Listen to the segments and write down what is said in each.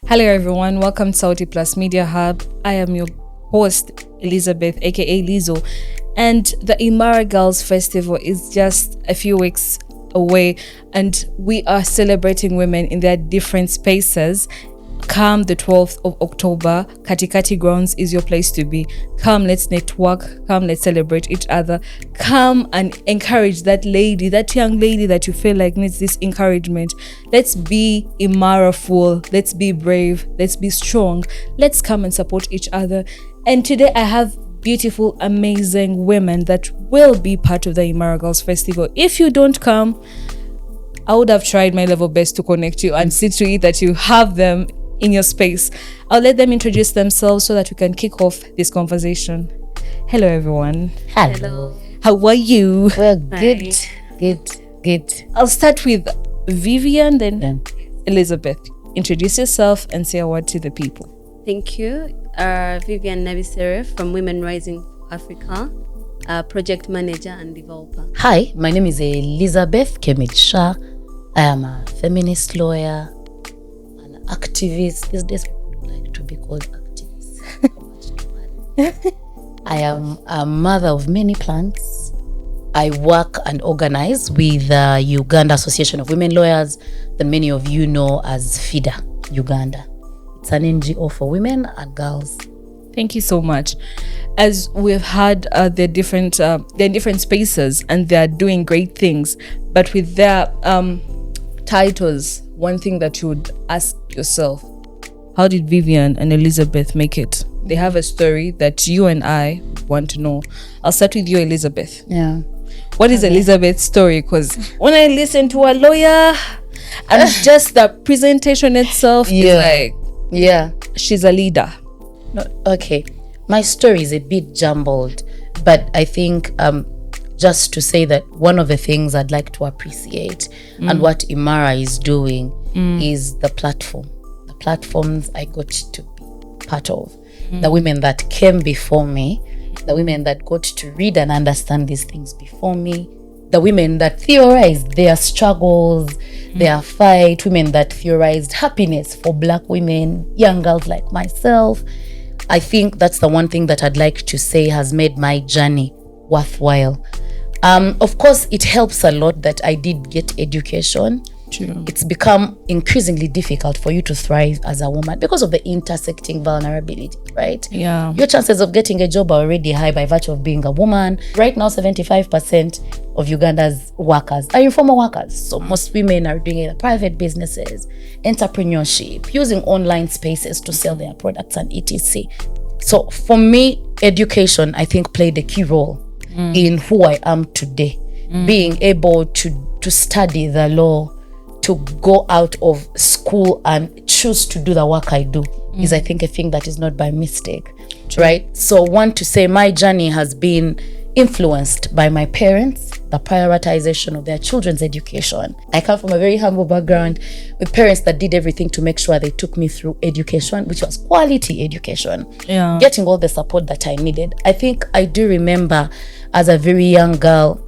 Hello everyone, welcome to Saudi Plus Media Hub. I am your host, Elizabeth, aka Lizo, and the Imara Girls Festival is just a few weeks away, and we are celebrating women in their different spaces. Come the 12th of October, Kati Kati grounds is your place to be. Come, let's network. Come, let's celebrate each other. Come and encourage that lady, that young lady that you feel like needs this encouragement. Let's be Imara-ful. Let's be brave. Let's be strong. Let's come and support each other. And today I have beautiful, amazing women that will be part of the Imara Girls Festival. If you don't come, I would have tried my level best to connect you and see to it that you have them in your space. I'll let them introduce themselves so that we can kick off this conversation. Hello, everyone. Hello. How are you? Well, good. I'll start with Vivian, then Elizabeth. Introduce yourself and say a word to the people. Thank you. Vivian Nabisere from Women Rising Africa, project manager and developer. Hi, my name is Elizabeth Kemitsha. I am a feminist lawyer, an activist. These days people like to be called activists. I am a mother of many plants. I work and organize with the Uganda Association of Women Lawyers that many of you know as FIDA Uganda. It's an NGO for women and girls. Thank you so much. As we've had they're in different spaces and they're doing great things, but with their titles, one thing that you would ask yourself, how did Vivian and Elizabeth make it? They have a story that you and I want to know. I'll start with you, Elizabeth. Yeah. What is Elizabeth's story? Because when I listen to a lawyer and just the presentation itself is like, yeah, she's a leader. No, okay. My story is a bit jumbled, but I think just to say that one of the things I'd like to appreciate and what Imara is doing is the platform. The platforms I got to be part of. The women that came before me, the women that got to read and understand these things before me, the women that theorized their struggles, their fight, women that theorized happiness for Black women, young girls like myself. I think that's the one thing that I'd like to say has made my journey worthwhile. Of course, it helps a lot that I did get education. True. It's become increasingly difficult for you to thrive as a woman because of the intersecting vulnerability, right? Yeah. Your chances of getting a job are already high by virtue of being a woman. Right now, 75% of Uganda's workers are informal workers. So most women are doing either private businesses, entrepreneurship, using online spaces to sell their products and etc. So for me, education, I think, played a key role in who I am today. Being able to study the law, to go out of school and choose to do the work I do is, I think, a thing that is not by mistake. True. Right? So want to say my journey has been influenced by my parents, the prioritization of their children's education. I come from a very humble background with parents that did everything to make sure they took me through education, which was quality education, getting all the support that I needed. I think I do remember as a very young girl,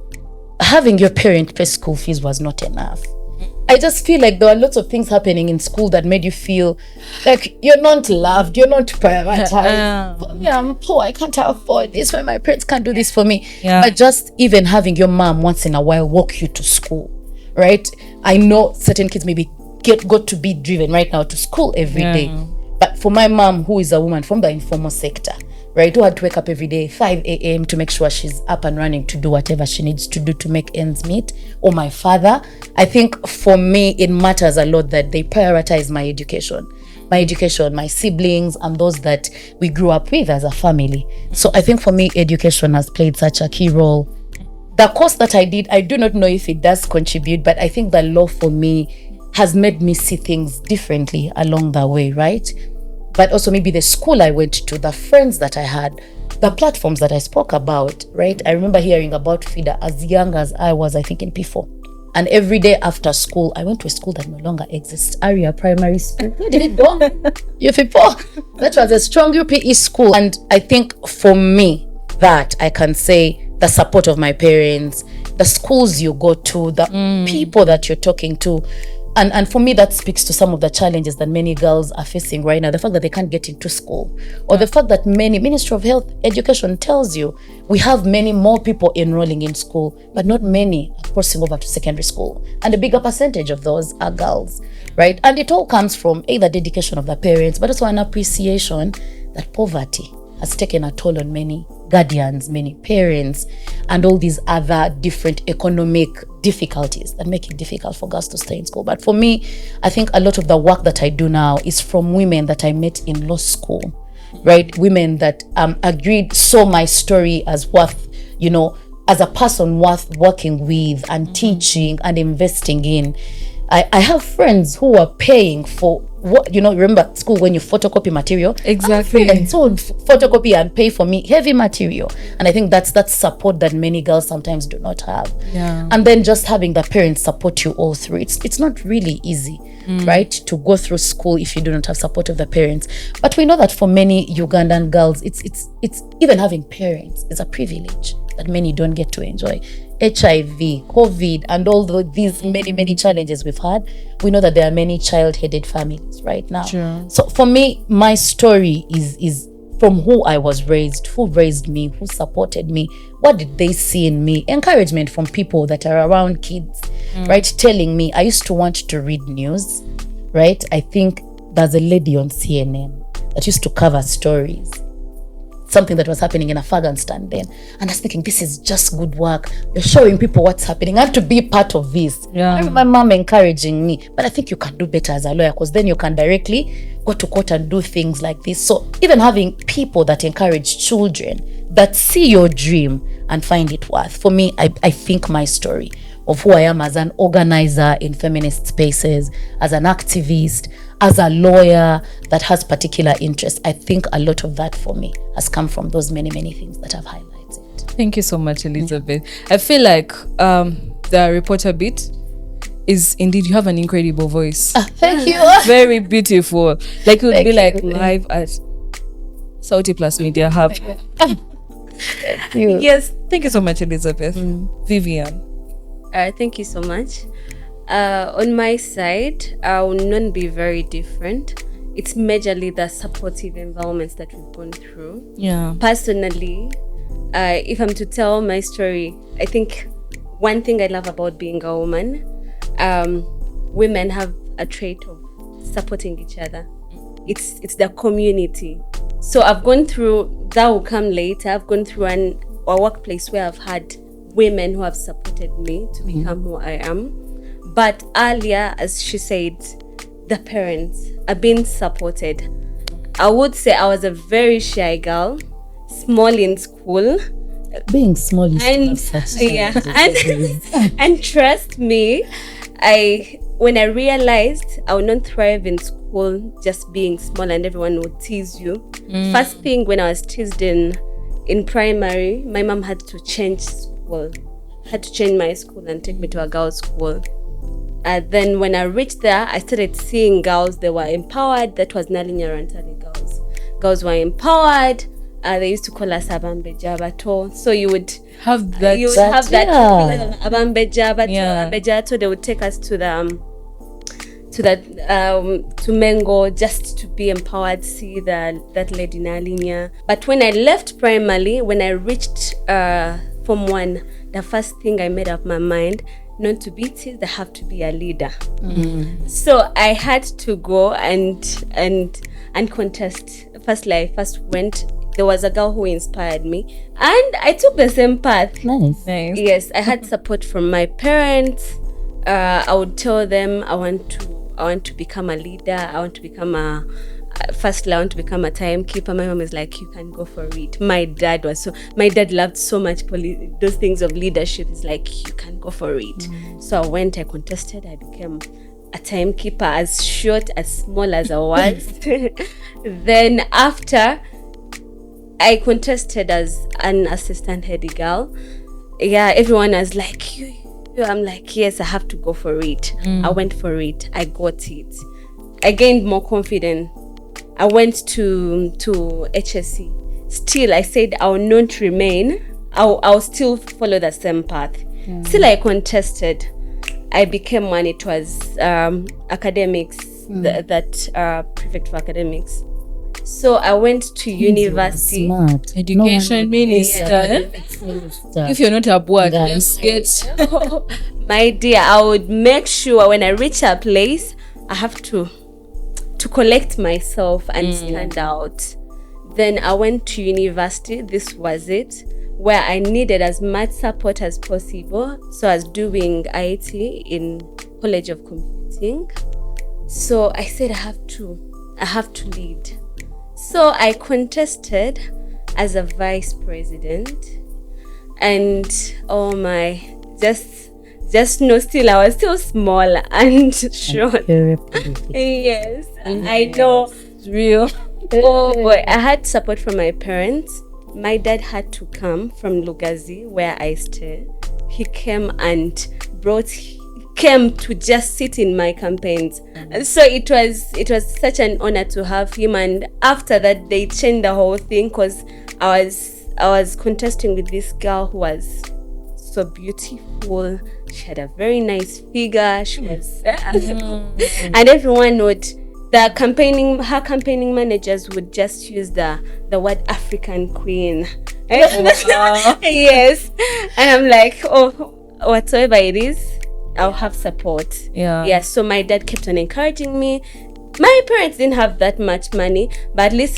having your parent pay school fees was not enough. I just feel like there were lots of things happening in school that made you feel like you're not loved, you're not prioritized. Yeah, I'm poor, I can't afford this when my parents can't do this for me. Yeah. But just even having your mom once in a while walk you to school, right? I know certain kids maybe got to be driven right now to school every day. But for my mom, who is a woman from the informal sector, right, who had to wake up every day 5 a.m. to make sure she's up and running to do whatever she needs to do to make ends meet, or my father, I think for me it matters a lot that they prioritize my education, my siblings, and those that we grew up with as a family. So I think for me, education has played such a key role. The course that I did, I do not know if it does contribute, but I think the law for me has made me see things differently along the way, right? But also maybe the school I went to, the friends that I had, the platforms that I spoke about, right? I remember hearing about FIDA as young as I was, I think in P4. And every day after school, I went to a school that no longer exists, Area Primary School. Where did it go? UP4. That was a strong UPE school. And I think for me, that I can say the support of my parents, the schools you go to, the people that you're talking to, And for me, that speaks to some of the challenges that many girls are facing right now. The fact that they can't get into school, or the fact that many Ministry of Health Education tells you we have many more people enrolling in school, but not many are crossing over to secondary school. And a bigger percentage of those are girls, right? And it all comes from either dedication of the parents, but also an appreciation that poverty has taken a toll on many guardians, many parents, and all these other different economic difficulties that make it difficult for girls to stay in school. But for me, I think a lot of the work that I do now is from women that I met in law school, right? Women that agreed, saw my story as worth, as a person worth working with and teaching and investing in. I have friends who are paying for what, remember at school when you photocopy material? Exactly. And so photocopy and pay for me heavy material. And I think that's support that many girls sometimes do not have. Yeah. And then just having the parents support you all through. It's not really easy, right? To go through school if you do not have support of the parents. But we know that for many Ugandan girls, it's even having parents is a privilege that many don't get to enjoy. HIV, COVID, and all these many challenges we've had, we know that there are many child-headed families right now. Sure. So for me, my story is from who I was raised, who raised me, who supported me, what did they see in me? Encouragement from people that are around kids, right? Telling me, I used to want to read news, right? I think there's a lady on CNN that used to cover stories, something that was happening in Afghanistan then. And I was thinking, this is just good work. You're showing people what's happening. I have to be part of this. Yeah. I remember my mom encouraging me, but I think you can do better as a lawyer, because then you can directly go to court and do things like this. So even having people that encourage children that see your dream and find it worth. For me, I think my story of who I am as an organizer in feminist spaces, as an activist, as a lawyer that has particular interests, I think a lot of that for me has come from those many things that I've highlighted. Thank you so much, Elizabeth. I feel like the reporter bit is indeed, you have an incredible voice. Thank you. Very beautiful. Like, it would be like you. live at Sauti Plus Media Hub. Thank you. Yes. Thank you so much, Elizabeth. Vivian. Thank you so much. On my side, I will not be very different. It's majorly the supportive environments that we've gone through. Yeah. Personally, if I'm to tell my story, I think one thing I love about being a woman, women have a trait of supporting each other. It's the community. So I've gone through, that will come later, I've gone through a workplace where I've had women who have supported me to become who I am. But earlier, as she said, the parents are being supported. I would say I was a very shy girl, small in school. Being small is And such yeah, and trust me, when I realized I would not thrive in school just being small and everyone would tease you. First thing, when I was teased in primary, my mom had to change school, had to change my school and take me to a girls' school. Then when I reached there, I started seeing girls. They were empowered. That was Nalinya Rantali girls. Girls were empowered. They used to call us Abambe Jabato. So you would Have that. Abambe Jabato. Yeah. Abambe Jabato. They would take us to Mengo just to be empowered, see that lady Nalinya. But when I left primary, when I reached Form 1, the first thing I made up my mind, not to be teased, I have to be a leader. So I had to go and contest. Firstly, I first went. There was a girl who inspired me, and I took the same path. nice. Nice. Yes, I had support from my parents. I would tell them I want to become a leader. I want to become a timekeeper. My mom is like, you can go for it. My dad loved so much those things of leadership. It's like, you can go for it. So I contested. I became a timekeeper, as short, as small as I was. Then after, I contested as an assistant head girl. Yeah, everyone was like, you. I'm like, yes, I have to go for it. I went for it. I got it. I gained more confidence. I went to HSC. Still, I said I will not remain. I'll still follow the same path. Still, I contested. I became one. It was academics, that prefect for academics. So I went to university. Smart. Education minister. If you're not abroad, Guys. just get My dear, I would make sure when I reach a place, I have to collect myself and stand out. Then I went to university. This was it, where I needed as much support as possible. So I was doing IT in College of Computing. So I said I have to lead. So I contested as a vice president, and oh my, just no, still I was still small and short. Yes, I know. it's real. Oh boy, I had support from my parents. My dad had to come from Lugazi, where I stay. He came to just sit in my campaigns. And so it was such an honor to have him. And after that, they changed the whole thing, because I was contesting with this girl who was so beautiful. She had a very nice figure. She was, and everyone would. Her campaigning managers would just use the word African queen. Yes. And I'm like, oh, whatsoever it is, I'll have support. Yeah. So my dad kept on encouraging me. My parents didn't have that much money, but at least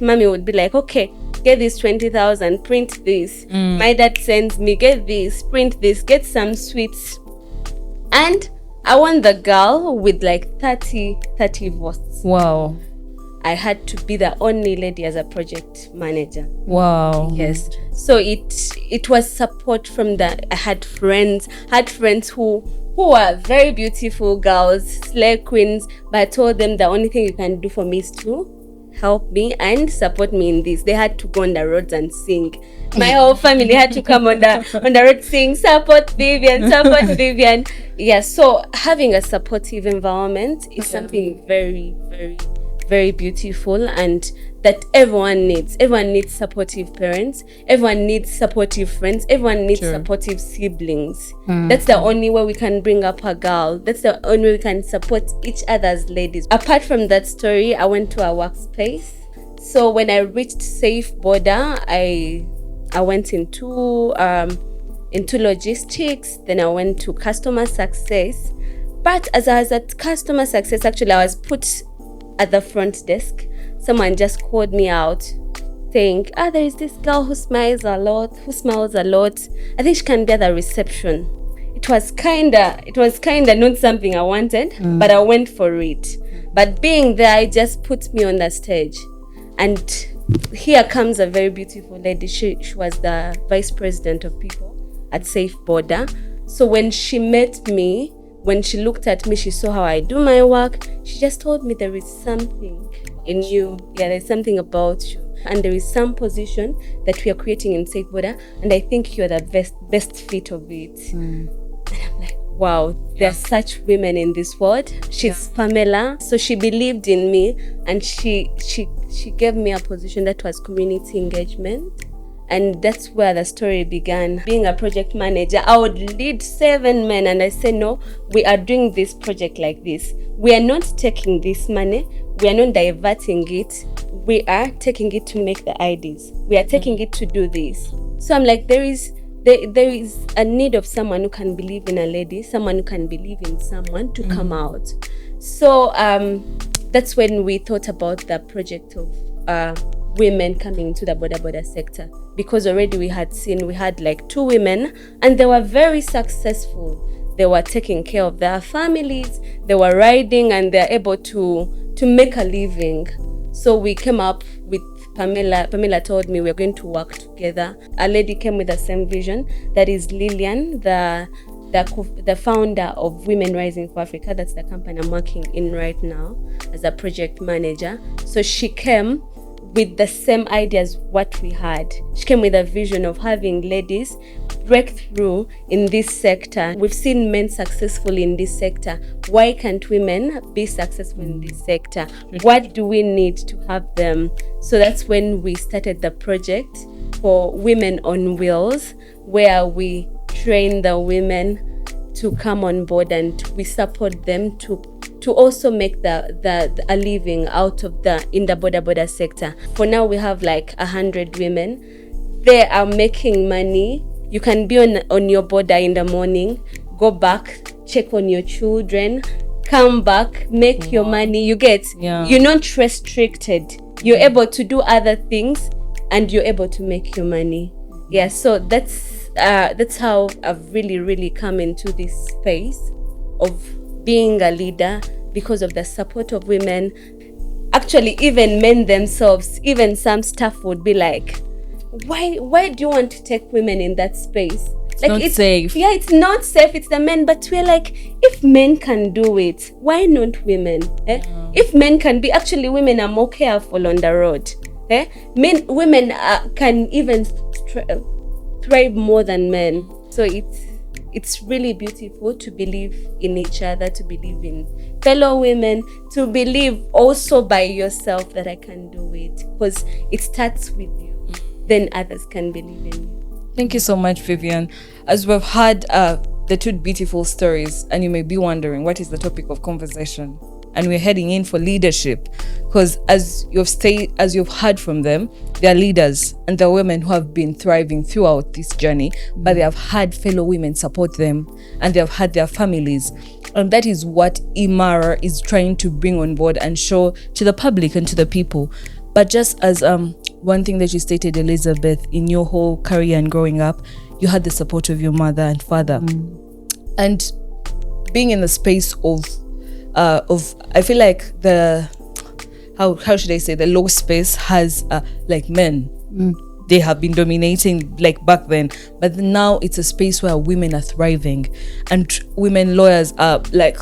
mommy would be like, okay, get this 20,000, print this. My dad sends me, get this, print this, get some sweets. And I won the girl with like 30 votes. Wow. I had to be the only lady as a project manager. Wow. Yes. So it was support from I had friends who were very beautiful girls, slay queens, but I told them the only thing you can do for me is to help me and support me in this. They had to go on the roads and sing. My whole family had to come on the road, sing, support Vivian, support Vivian. Yeah, so having a supportive environment is something very, very, very beautiful, and that everyone needs. Everyone needs supportive parents. Everyone needs supportive friends. Everyone needs supportive siblings. That's the only way we can bring up a girl. That's the only way we can support each other's ladies. Apart from that story, I went to a workspace. So when I reached Safe Border, I went into logistics. Then I went to customer success. But as I was at customer success, actually I was put at the front desk. Someone just called me out saying, there is this girl who smiles a lot. I think she can be at the reception. It was kinda not something I wanted, but I went for it. But being there, it just put me on the stage. And here comes a very beautiful lady. She was the vice president of people at Safe Border. So when she met me, when she looked at me, she saw how I do my work. She just told me, there is something in you. Yeah, there's something about you. And there is some position that we are creating in Safe Border. And I think you're the best fit of it. And I'm like, wow, there are such women in this world. She's Pamela. So she believed in me, and she gave me a position that was community engagement. And that's where the story began. Being a project manager, I would lead 7 men, and I said, no, we are doing this project like this. We are not taking this money. We are not diverting it. We are taking it to make the IDs. We are taking it to do this. So I'm like, there is a need of someone who can believe in a lady, someone who can believe in someone to come out. So that's when we thought about the project of women coming into the border sector, because already we had like 2 women, and they were very successful. They were taking care of their families, they were riding, and they're able to make a living. So we came up with Pamela. Pamela told me we're going to work together. A lady came with the same vision. That is Lillian, the founder of Women Rising for Africa. That's the company I'm working in right now as a project manager. So she came with the same ideas what we had. She came with a vision of having ladies break through in this sector. We've seen men successful in this sector. Why can't women be successful in this sector? What do we need to have them? So that's when we started the project for Women on Wheels, where we train the women to come on board, and we support them to also make the a living out of in the border sector. For now, we have like 100 women. They are making money. You can be on your border in the morning, go back, check on your children, come back, make your money. You get, you're not restricted. You're able to do other things, and you're able to make your money. Yeah, so that's how I've really come into this space of being a leader, because of the support of women. Actually, even men themselves, even some staff would be like, why do you want to take women in that space? It's safe. Yeah, it's not safe. It's the men. But we're like, if men can do it, why not women? If men can be, actually, women are more careful on the road. Women can even thrive more than men. So it's really beautiful to believe in each other, to believe in fellow women, to believe also by yourself that I can do it, because it starts with you. Then others can believe in you. Thank you so much, Vivian. As we've had the two beautiful stories, and you may be wondering, what is the topic of conversation? And we're heading in for leadership, because as you've heard from them, they are leaders, and they're women who have been thriving throughout this journey, but they have had fellow women support them, and they have had their families. And that is what Imara is trying to bring on board and show to the public and to the people. But just as one thing that you stated, Elizabeth, in your whole career and growing up, you had the support of your mother and father. And being in the space of I feel like the how should I say, the low space has like men. They have been dominating like back then, but now it's a space where women are thriving, and women lawyers are like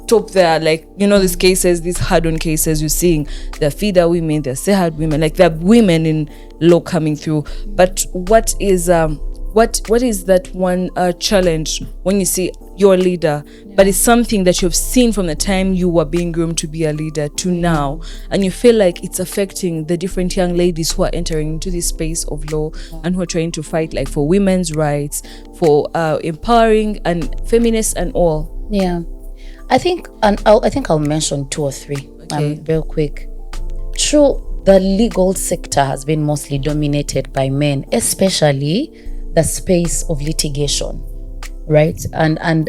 top there, like, you know, these cases, these hard-on cases you're seeing, they're feeder women, they're Sehad women, like they're women in law coming through. But what is that one challenge when you see your leader, but it's something that you've seen from the time you were being groomed to be a leader to now, and you feel like it's affecting the different young ladies who are entering into this space of law and who are trying to fight like for women's rights, for empowering and feminists and all? Yeah, I think I'll mention two or three. Real quick. True, the legal sector has been mostly dominated by men, especially the space of litigation, right? And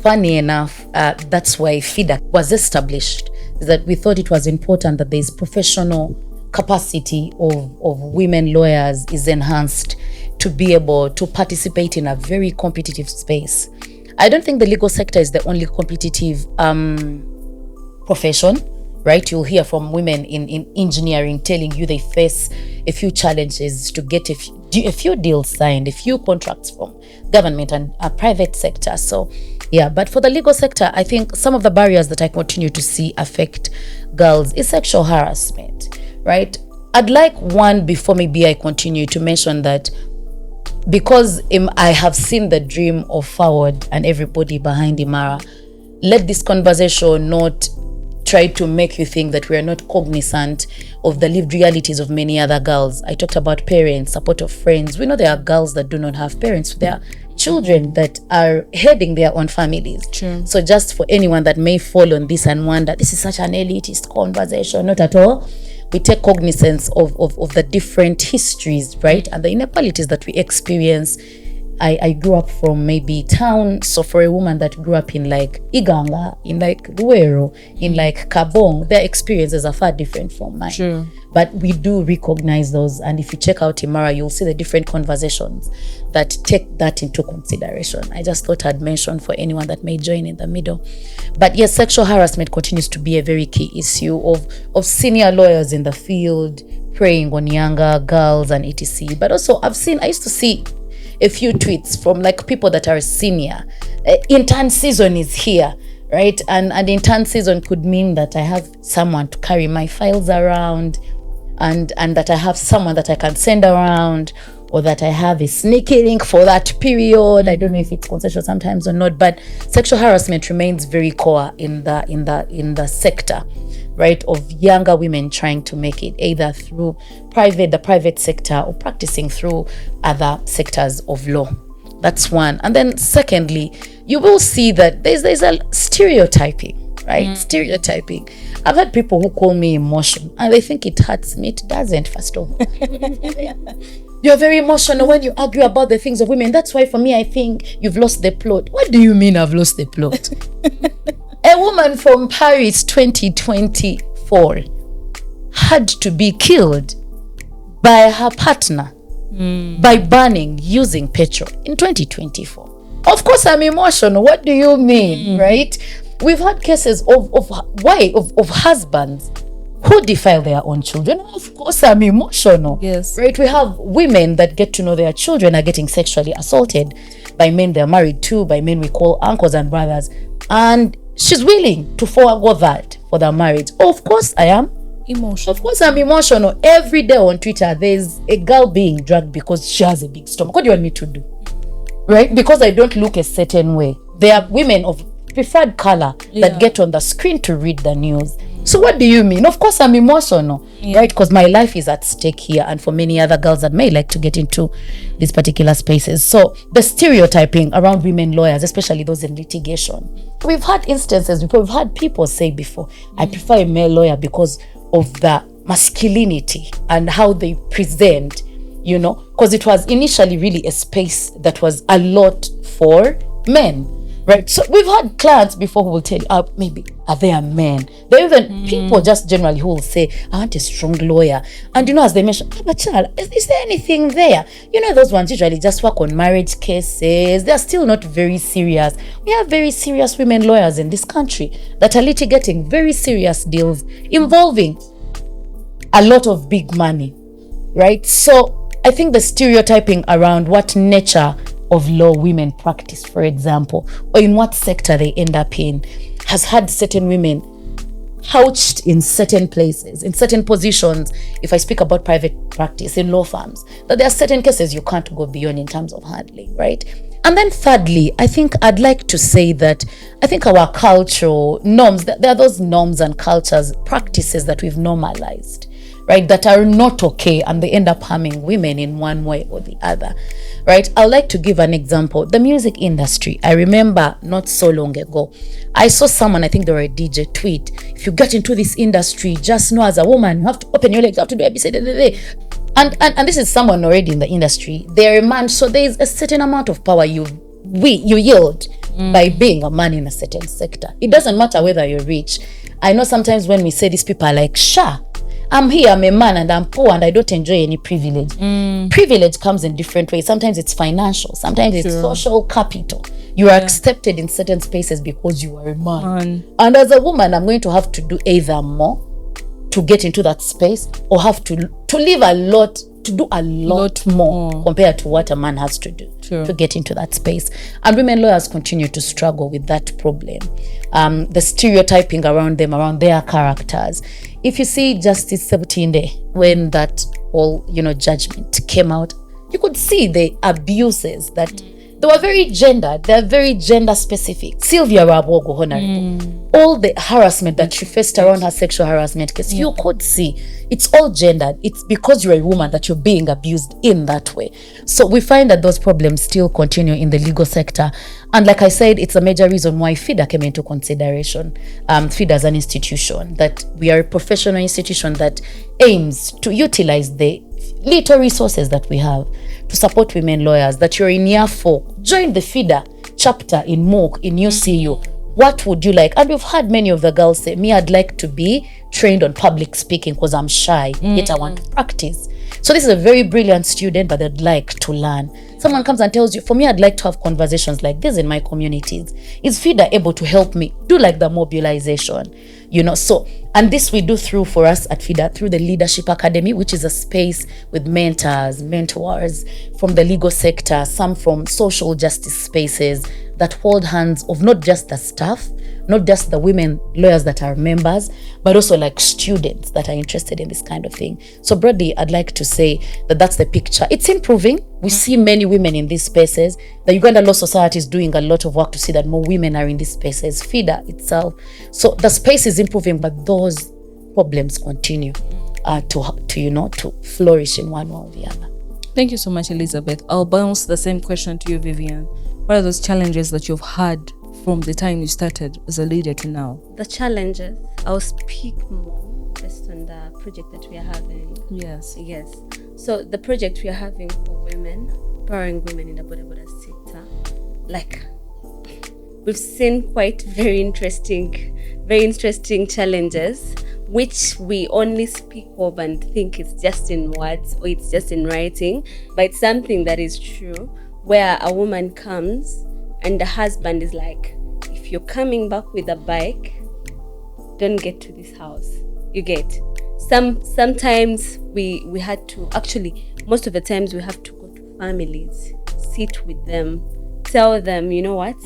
funny enough, that's why FIDA was established, is that we thought it was important that there's professional capacity of women lawyers is enhanced to be able to participate in a very competitive space. I don't think the legal sector is the only competitive profession, right? You'll hear from women in engineering telling you they face a few challenges to get a few deals signed, a few contracts from government and private sector. So yeah, but for the legal sector, I think some of the barriers that I continue to see affect girls is sexual harassment, right? I'd like one, before maybe I continue, to mention that because I have seen the dream of Forward and everybody behind Imara, let this conversation not try to make you think that we are not cognizant of the lived realities of many other girls. I talked about parents, support of friends. We know there are girls that do not have parents. There are children that are heading their own families. True. So just for anyone that may fall on this and wonder, this is such an elitist conversation, not at all. We take cognizance of the different histories, right? And the inequalities that we experience. I grew up from maybe town, so for a woman that grew up in like Iganga, in like Luero, in like Kabong, their experiences are far different from mine. Sure. But we do recognize those, and if you check out Imara, you'll see the different conversations that take that into consideration. I just thought I'd mention for anyone that may join in the middle. But yes, sexual harassment continues to be a very key issue of senior lawyers in the field preying on younger girls and etc. But also I used to see a few tweets from like people that are senior. Intern season is here, right? And intern season could mean that I have someone to carry my files around, and that I have someone that I can send around, or that I have a sneaky link for that period. I don't know if it's consensual sometimes or not, but sexual harassment remains very core in the sector, right, of younger women trying to make it either through the private sector or practicing through other sectors of law. That's one. And then secondly, you will see that there's a stereotyping, right? Stereotyping. I've had people who call me emotional and they think it hurts me. It doesn't, first of all. You're very emotional when you argue about the things of women. That's why for me, I think you've lost the plot. What do you mean I've lost the plot? A woman from Paris 2024 had to be killed by her partner by burning using petrol in 2024. Of course, I'm emotional. What do you mean, right? We've had cases of husbands who defile their own children. Of course, I'm emotional. Yes. Right? We have women that get to know their children are getting sexually assaulted by men they're married to, by men we call uncles and brothers. And she's willing to forego that for their marriage. Of course, I am Emotional. Of course, I'm emotional. Every day on Twitter, there's a girl being dragged because she has a big stomach. What do you want me to do? Right? Because I don't look a certain way. There are women of preferred color that get on the screen to read the news. So what do you mean? Of course, I'm emotional, right? Because my life is at stake here, and for many other girls that may like to get into these particular spaces. So the stereotyping around women lawyers, especially those in litigation, we've had instances before. We've had people say before, I prefer a male lawyer because of the masculinity and how they present, because it was initially really a space that was a lot for men. Right, so we've had clients before who will tell you, maybe are they a men? There are even people just generally who will say, I want a strong lawyer. And as they mention, but child, is there anything there? Those ones usually just work on marriage cases. They're still not very serious. We have very serious women lawyers in this country that are litigating very serious deals involving a lot of big money, right? So I think the stereotyping around what nature of law women practice, for example, or in what sector they end up in, has had certain women couched in certain places, in certain positions. If I speak about private practice in law firms, that there are certain cases you can't go beyond in terms of handling, right? And then thirdly, I think I'd like to say that I think our cultural norms, there are those norms and cultures, practices that we've normalized, right, that are not okay, and they end up harming women in one way or the other, right? I'd like to give an example. The music industry, I remember not so long ago, I saw someone, I think they were a DJ, tweet, if you get into this industry, just know as a woman, you have to open your legs, you have to do ABC, and this is someone already in the industry. They're a man, so there's a certain amount of power you yield by being a man in a certain sector. It doesn't matter whether you're rich. I know sometimes when we say these people are like, I'm here, I'm a man, and I'm poor, and I don't enjoy any privilege. Privilege comes in different ways. Sometimes it's financial, sometimes it's social capital. You are accepted in certain spaces because you are a man. And as a woman, I'm going to have to do either more to get into that space, or have to live a lot, to do a lot more compared to what a man has to do to get into that space. And women lawyers continue to struggle with that problem. The stereotyping around them, around their characters. If you see Justice Sebutinde, when that whole, judgment came out, you could see the abuses that they were very gendered. They're very gender specific. Sylvia Rabogo, honorable. All the harassment that she faced around her sexual harassment case, you could see it's all gendered. It's because you're a woman that you're being abused in that way. So we find that those problems still continue in the legal sector. And like I said, it's a major reason why FIDA came into consideration. FIDA as an institution, that we are a professional institution that aims to utilize the little resources that we have to support women lawyers, that you're in year 4. Join the FIDA chapter in MOOC, in UCU. What would you like? And we've had many of the girls say, me, I'd like to be trained on public speaking because I'm shy, yet I want to practice. So this is a very brilliant student, but they'd like to learn. Someone comes and tells you, for me, I'd like to have conversations like this in my communities. Is FIDA able to help me do like the mobilization? So, and this we do for us at FIDA, through the Leadership Academy, which is a space with mentors from the legal sector, some from social justice spaces that hold hands of not just the staff, not just the women lawyers that are members, but also like students that are interested in this kind of thing. So broadly, I'd like to say that that's the picture. It's improving. We see many women in these spaces. The Uganda Law Society is doing a lot of work to see that more women are in these spaces, FIDA itself. So the space is improving, but those problems continue to flourish in one way or the other. Thank you so much, Elizabeth. I'll bounce the same question to you, Vivian. What are those challenges that you've had from the time you started as a leader to now? The challenges, I'll speak more based on the project that we are having. Yes. Yes. So the project we are having for women, empowering women in the boda sector, like we've seen quite very interesting challenges, which we only speak of and think it's just in words or it's just in writing, but it's something that is true, where a woman comes and the husband is like, if you're coming back with a bike, don't get to this house. You get. Sometimes we had to, actually, most of the times we have to go to families, sit with them, tell them, you know what?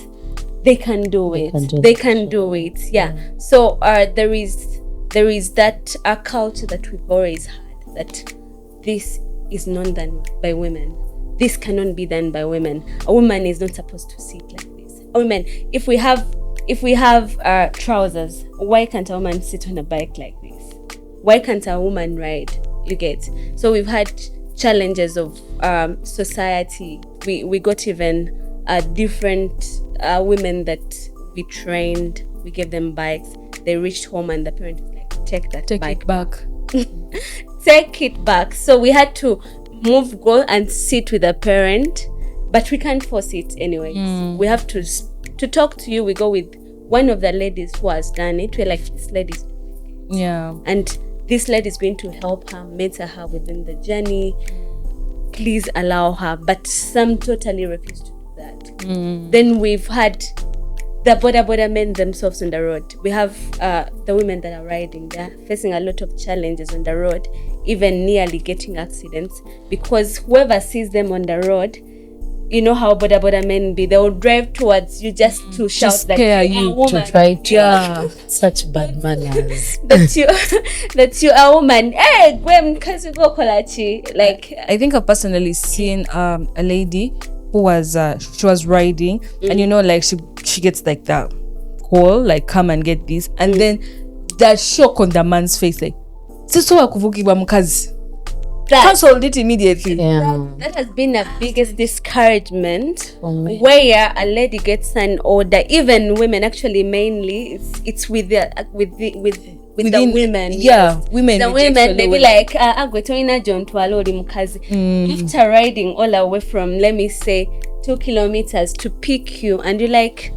They can do it. They can do it. Yeah. So there is that culture that we've always had, that this is not done by women. This cannot be done by women. A woman is not supposed to sit like this. A woman, if we have trousers, why can't a woman sit on a bike like this? Why can't a woman ride? You get. So we've had challenges of society. We got even different women that we trained. We gave them bikes. They reached home and the parent was like, take bike it back. Take it back. So we had to go and sit with a parent, but we can't force it anyways. We have to talk to you. We go with one of the ladies who has done it. We're like, this lady's and this lady is going to help her, mentor her within the journey. Please allow her. But some totally refuse to do that. Then we've had the boda men themselves on the road. We have the women that are riding. They're facing a lot of challenges on the road, even nearly getting accidents, because whoever sees them on the road, you know how boda men be, they will drive towards you just to shout that you to try to such bad manners. that you are a woman. Hey, go kolachi. Like, I think I've personally seen a lady who was she was riding, and you know, like she gets like that call, like, come and get this, and then that shock on the man's face, like, cancelled it immediately. That has been the biggest discouragement, where a lady gets an order. Even women, actually, mainly it's with the women. Yeah, women. The women, they be like, after riding all the way from, let me say, 2 kilometers to pick you, and you're like,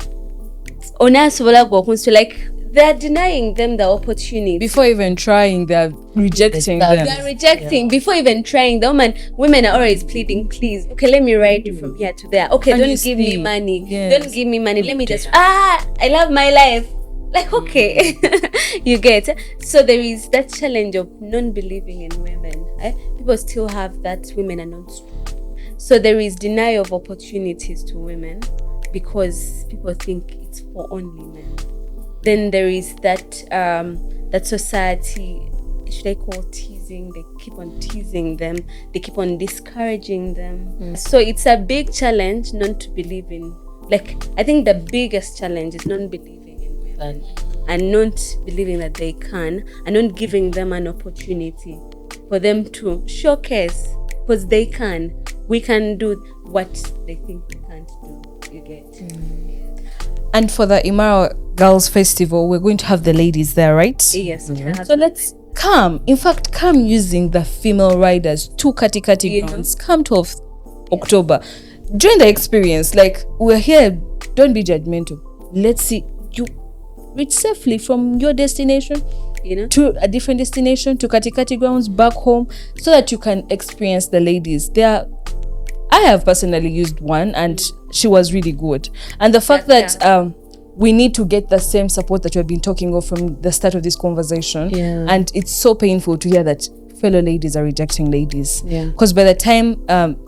like, they're denying them the opportunity. Before even trying, they're rejecting them. They're rejecting. Before even trying. Women are always pleading, please, okay, let me ride you from here to there. Okay, don't give me money. Yes. Don't give me money. Let me just, I love my life. Like, okay. You get. So there is that challenge of non-believing in women. People still have that women are not strong. So there is denial of opportunities to women because people think it's for only men. Then there is that society, should I call teasing? They keep on teasing them. They keep on discouraging them. So it's a big challenge not to believe in. Like, I think the biggest challenge is non-believing in women and not believing that they can, and not giving them an opportunity for them to showcase, because they can. We can do what they think we can't do. You get. And for the Imara Girls Festival, we're going to have the ladies there, right? Yes. So let's come. In fact, come using the female riders to Kati Kati grounds. Come 12th October. Join the experience. Like, we're here. Don't be judgmental. Let's see you reach safely from your destination, to a different destination, to Kati Kati grounds, back home, so that you can experience the ladies. I have personally used one, and she was really good. And the fact that we need to get the same support that we've been talking of from the start of this conversation. And it's so painful to hear that fellow ladies are rejecting ladies. Because by the time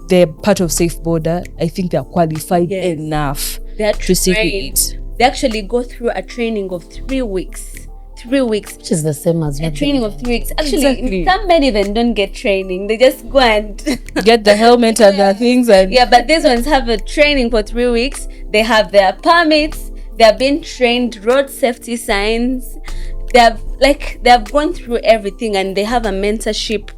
they're part of Safe Border, I think they're qualified enough to sit with it. They actually go through a training of 3 weeks. 3 weeks. Which is the same as a training of 3 weeks. Actually, some men even don't get training. They just go and get the helmet and the things. And but these ones have a training for 3 weeks. They have their permits. They are being trained, road safety signs, they have gone through everything, and they have a mentorship.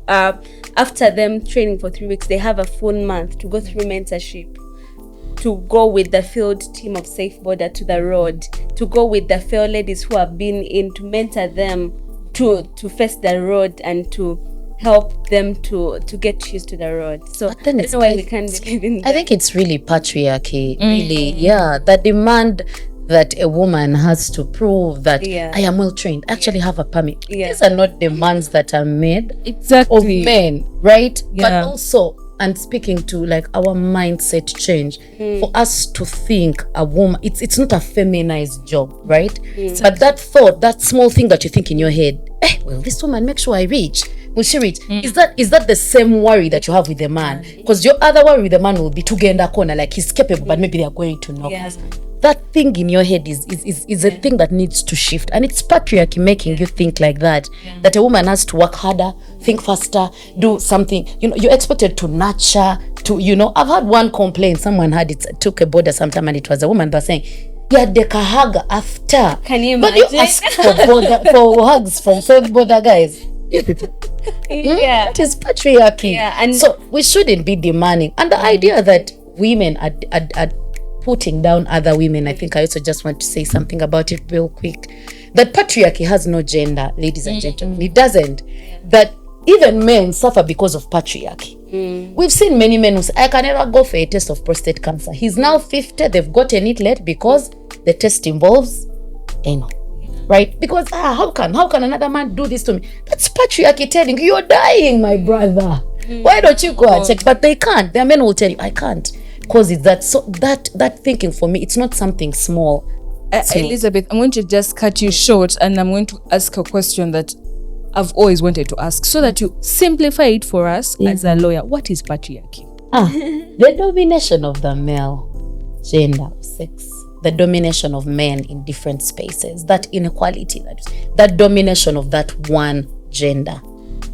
After them training for 3 weeks, they have a full month to go through mentorship, to go with the field team of Safe Border to the road, to go with the fair ladies who have been in, to mentor them to face the road and to help them to get used to the road. So But then that's why we can't believe in that. I think it's really patriarchy, really. Yeah, the demand that a woman has to prove that I am well trained, actually have a permit. Yeah. These are not demands that are made of Exactly. men, right? Yeah. But also, and speaking to like our mindset change, for us to think a woman, it's not a feminized job, right? But that thought, that small thing that you think in your head, will this woman make sure I reach? Will she reach? Is that the same worry that you have with the man? Because your other worry with the man will be to get in the corner, like he's capable, but maybe they are going to knock us. That thing in your head is a thing that needs to shift, and it's patriarchy making you think like that. That a woman has to work harder, think faster, do something. You're expected to nurture. I've had one complaint. Someone had it took a border sometime, and it was a woman that was saying, "Yeah, the kahaga after." Can you But imagine? you ask for hugs from South border guys. Yeah. That is patriarchy. Yeah, and so we shouldn't be demanding. And the idea that women are putting down other women, I think I also just want to say something about it real quick. That patriarchy has no gender, ladies and gentlemen. It doesn't. That even men suffer because of patriarchy. We've seen many men who say, I can never go for a test of prostate cancer. He's now 50, they've gotten it late because the test involves anal. Right? Because how can another man do this to me? That's patriarchy telling you, you're dying, my brother. Why don't you go and check? But they can't. Their men will tell you, I can't. Because it's that. So that thinking for me, it's not something small. Elizabeth, I'm going to just cut you short, and I'm going to ask a question that I've always wanted to ask, so that you simplify it for us as a lawyer. What is patriarchy? The domination of the male gender, sex, the domination of men in different spaces, that inequality, that domination of that one gender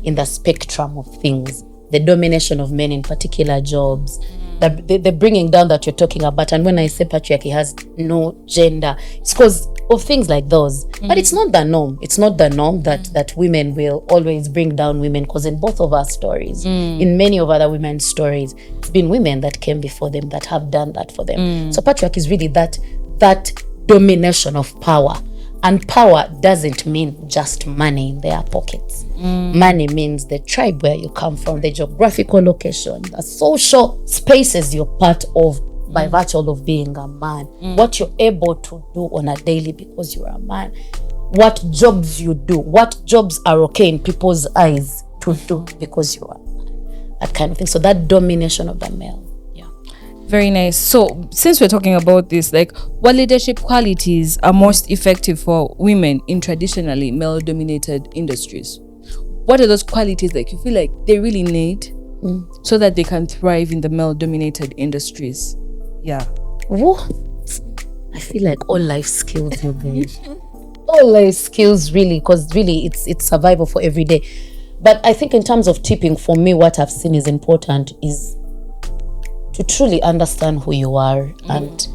in the spectrum of things, the domination of men in particular jobs, the bringing down that you're talking about. And when I say patriarchy has no gender, it's because of things like those. But it's not the norm. It's not the norm that women will always bring down women, because in both of our stories, in many of other women's stories, it's been women that came before them that have done that for them. So patriarchy is really that domination of power. And power doesn't mean just money in their pockets. Money means the tribe where you come from, the geographical location, the social spaces you're part of by virtue of being a man, what you're able to do on a daily because you're a man, what jobs you do, what jobs are okay in people's eyes to do because you're a man, that kind of thing. So that domination of the male. Very nice. So since we're talking about this, like, what leadership qualities are most effective for women in traditionally male-dominated industries? What are those qualities that you feel like they really need so that they can thrive in the male-dominated industries? Yeah. What? I feel like all life skills, you guys. All life skills, really, because really it's survival for every day. But I think in terms of tipping, for me, what I've seen is important is to truly understand who you are and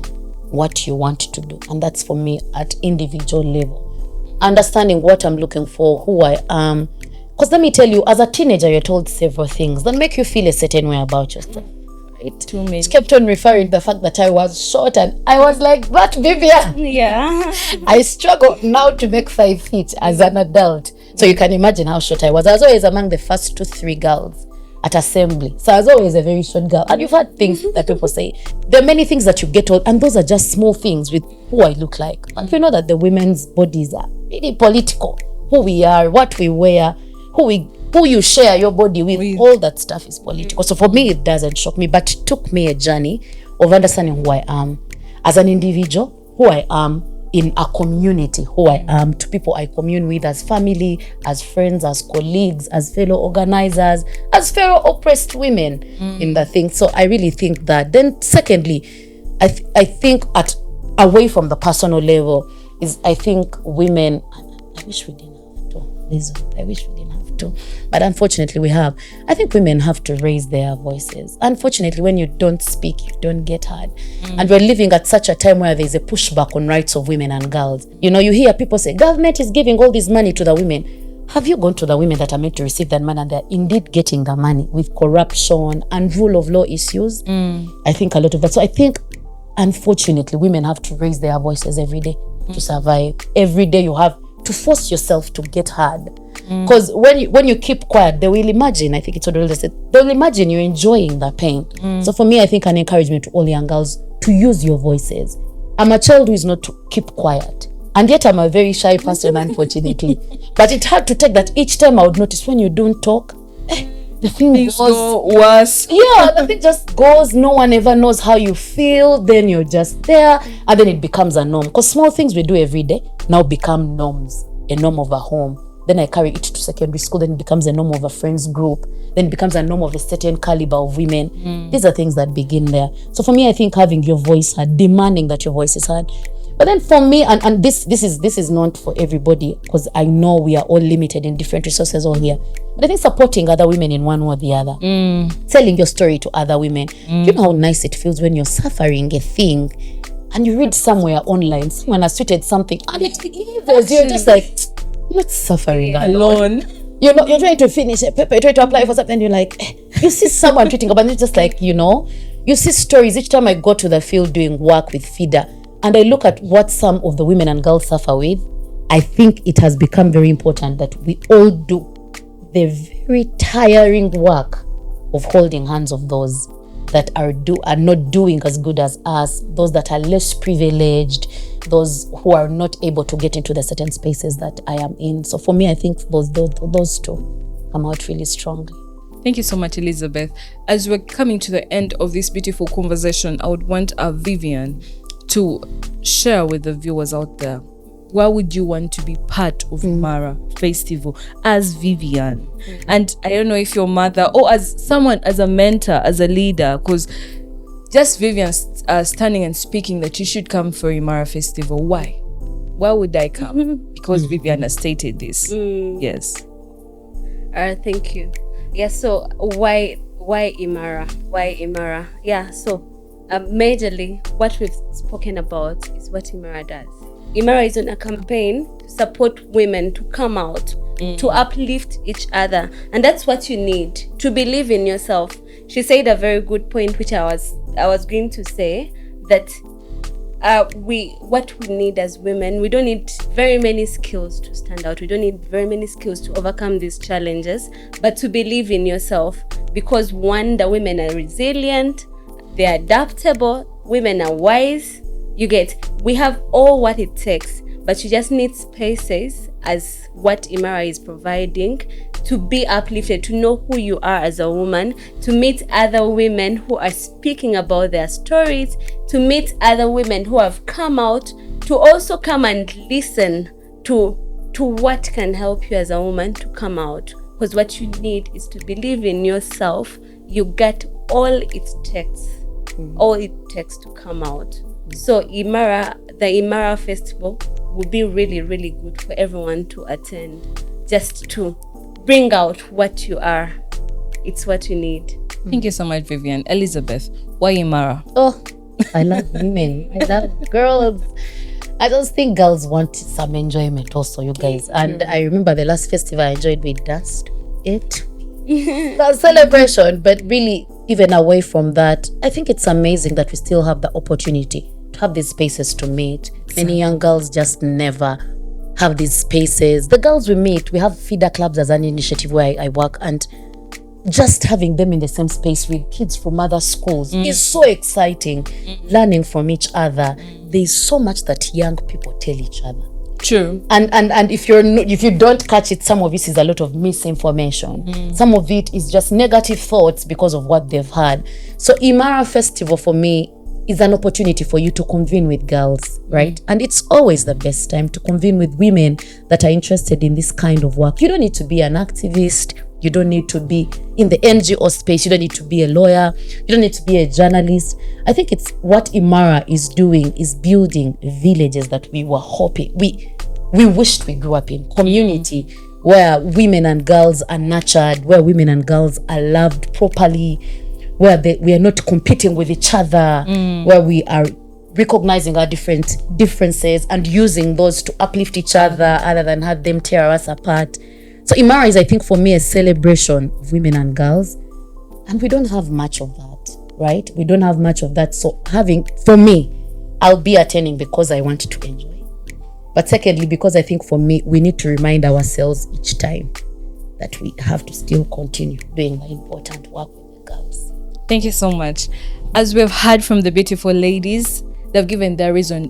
what you want to do. And that's for me at individual level. Understanding what I'm looking for, who I am. Because let me tell you, as a teenager, you're told several things that make you feel a certain way about yourself. Right? Too many. She kept on referring to the fact that I was short, and I was like, that Vivian. Yeah. I struggle now to make 5 feet as an adult. So you can imagine how short I was. I was always among the first 2-3 girls at assembly. So I was always a very short girl. And you've heard things that people say. There are many things that you get told, and those are just small things with who I look like. But you know that the women's bodies are really political. Who we are, what we wear, who you share your body with, all that stuff is political. So for me, it doesn't shock me, but it took me a journey of understanding who I am as an individual, who I am in a community, who I am to people I commune with as family, as friends, as colleagues, as fellow organizers, as fellow oppressed women in the thing. So I really think that. Then secondly, I think away from the personal level is, I think women, I wish we didn't have to. I wish we didn't have to. have to. But unfortunately, we have. I think women have to raise their voices. Unfortunately, when you don't speak, you don't get heard. And we're living at such a time where there's a pushback on rights of women and girls. You know, you hear people say, government is giving all this money to the women. Have you gone to the women that are meant to receive that money and they're indeed getting the money with corruption and rule of law issues? I think a lot of that. So I think, unfortunately, women have to raise their voices every day to survive. Every day you have to force yourself to get heard. Because when you keep quiet, they will imagine, I think it's what they said, they'll imagine you're enjoying the pain. So for me, I think an encouragement to all young girls to use your voices. I'm a child who is not to keep quiet. And yet I'm a very shy person, unfortunately. But it had to take that each time I would notice when you don't talk, the thing Things goes go worse. Yeah, the thing just goes. No one ever knows how you feel. Then you're just there, and then it becomes a norm. Because small things we do every day now become norms. A norm of a home. Then I carry it to secondary school. Then it becomes a norm of a friends group. Then it becomes a norm of a certain caliber of women. These are things that begin there. So for me, I think having your voice heard, demanding that your voice is heard. But then for me, and this is not for everybody, because I know we are all limited in different resources all here. But I think supporting other women in one or the other, telling your story to other women. You know how nice it feels when you're suffering a thing, and you read somewhere online, someone has tweeted something, and it eases. You're just like, I'm not suffering alone. You're trying to finish a paper, you're trying to apply for something, and you're like, you see someone tweeting about it, it's just like, you see stories. Each time I go to the field doing work with FIDA, and I look at what some of the women and girls suffer with, I think it has become very important that we all do the very tiring work of holding hands of those that are not doing as good as us, those that are less privileged, those who are not able to get into the certain spaces that I am in. So for me, I think those two come out really strongly. Thank you so much, Elizabeth. As we're coming to the end of this beautiful conversation, I would want Vivian to share with the viewers out there, why would you want to be part of Imara Festival as Vivian? And I don't know if your mother or as someone, as a mentor, as a leader, because just Vivian standing and speaking that you should come for Imara Festival. Why would I come? Because Vivian has stated this. Yes. Thank you. Yeah, so why Imara? Why Imara? Yeah, so majorly, what we've spoken about is what Imara does. Imara is on a campaign to support women to come out, to uplift each other. And that's what you need, to believe in yourself. She said a very good point, which I was going to say, that what we need as women, we don't need very many skills to stand out. We don't need very many skills to overcome these challenges, but to believe in yourself. Because one, the women are resilient, they're adaptable, women are wise. We have all what it takes, but you just need spaces as what Imara is providing to be uplifted, to know who you are as a woman, to meet other women who are speaking about their stories, to meet other women who have come out, to also come and listen to what can help you as a woman to come out. Because what you need is to believe in yourself. You get all it takes to come out. So the Imara Festival will be really, really good for everyone to attend, just to bring out what you are. It's what you need. Thank you so much, Vivian. Elizabeth, why Imara? Oh, I love women. I love girls. I just think girls want some enjoyment also, you guys. And I remember the last festival I enjoyed, we danced it. That celebration, but really, even away from that, I think it's amazing that we still have the opportunity to have these spaces to meet. Many young girls just never have these spaces. The girls we meet, we have feeder clubs as an initiative where I work, and just having them in the same space with kids from other schools is so exciting. Learning from each other. There's so much that young people tell each other. True. And if you don't catch it, some of it is a lot of misinformation. Some of it is just negative thoughts because of what they've had. So Imara Festival for me is an opportunity for you to convene with girls, right? And it's always the best time to convene with women that are interested in this kind of work. You don't need to be an activist. You don't need to be in the NGO space. You don't need to be a lawyer. You don't need to be a journalist. I think it's what Imara is doing is building villages that we were hoping, we wished we grew up in. Community where women and girls are nurtured, where women and girls are loved properly, where we are not competing with each other, where we are recognizing our differences and using those to uplift each other than have them tear us apart. So Imara is, I think, for me, a celebration of women and girls. And we don't have much of that, right? We don't have much of that. So for me, I'll be attending because I want to enjoy. But secondly, because I think for me, we need to remind ourselves each time that we have to still continue doing the important work with the girls. Thank you so much. As we've heard from the beautiful ladies, they've given their reason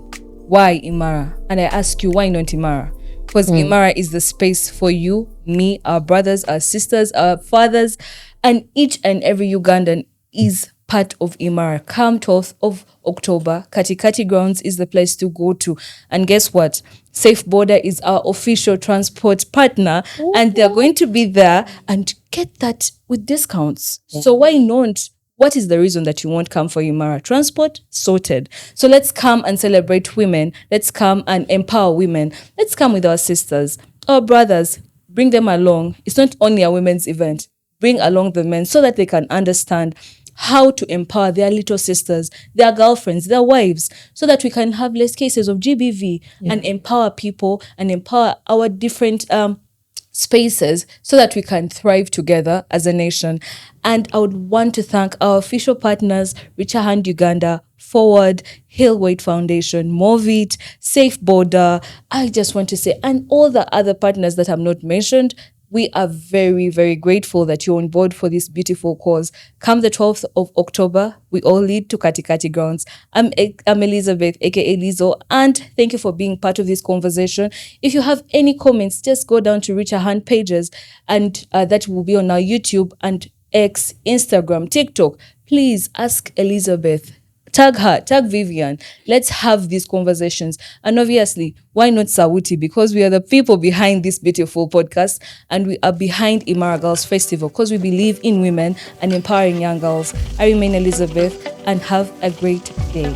why Imara. And I ask you, why not Imara? Because Imara is the space for you, me, our brothers, our sisters, our fathers, and each and every Ugandan is part of Imara. Come 12th of October, Kati Kati grounds is the place to go to. And guess what? Safe Border is our official transport partner, and they're going to be there and get that with discounts. So why not? What is the reason that you won't come for Imara? Transport sorted. So let's come and celebrate women. Let's come and empower women. Let's come with our sisters, our brothers. Bring them along. It's not only a women's event. Bring along the men so that they can understand how to empower their little sisters, their girlfriends, their wives, so that we can have less cases of GBV and empower people and empower our different spaces so that we can thrive together as a nation. And I would want to thank our official partners, Richer Hand Uganda, Forward, Hillweight Foundation, Movit, Safe Border. I just want to say, and all the other partners that I've not mentioned, we are very, very grateful that you're on board for this beautiful cause. Come the 12th of October, we all lead to Kati Kati grounds. I'm Elizabeth, aka Lizo, and thank you for being part of this conversation. If you have any comments, just go down to Richer Hand pages, and that will be on our YouTube and X, Instagram, TikTok. Please ask Elizabeth. Tag her, tag Vivian. Let's have these conversations. And obviously, why not Sawuti? Because we are the people behind this beautiful podcast, and we are behind Imara Girls Festival because we believe in women and empowering young girls. I remain Elizabeth, and have a great day.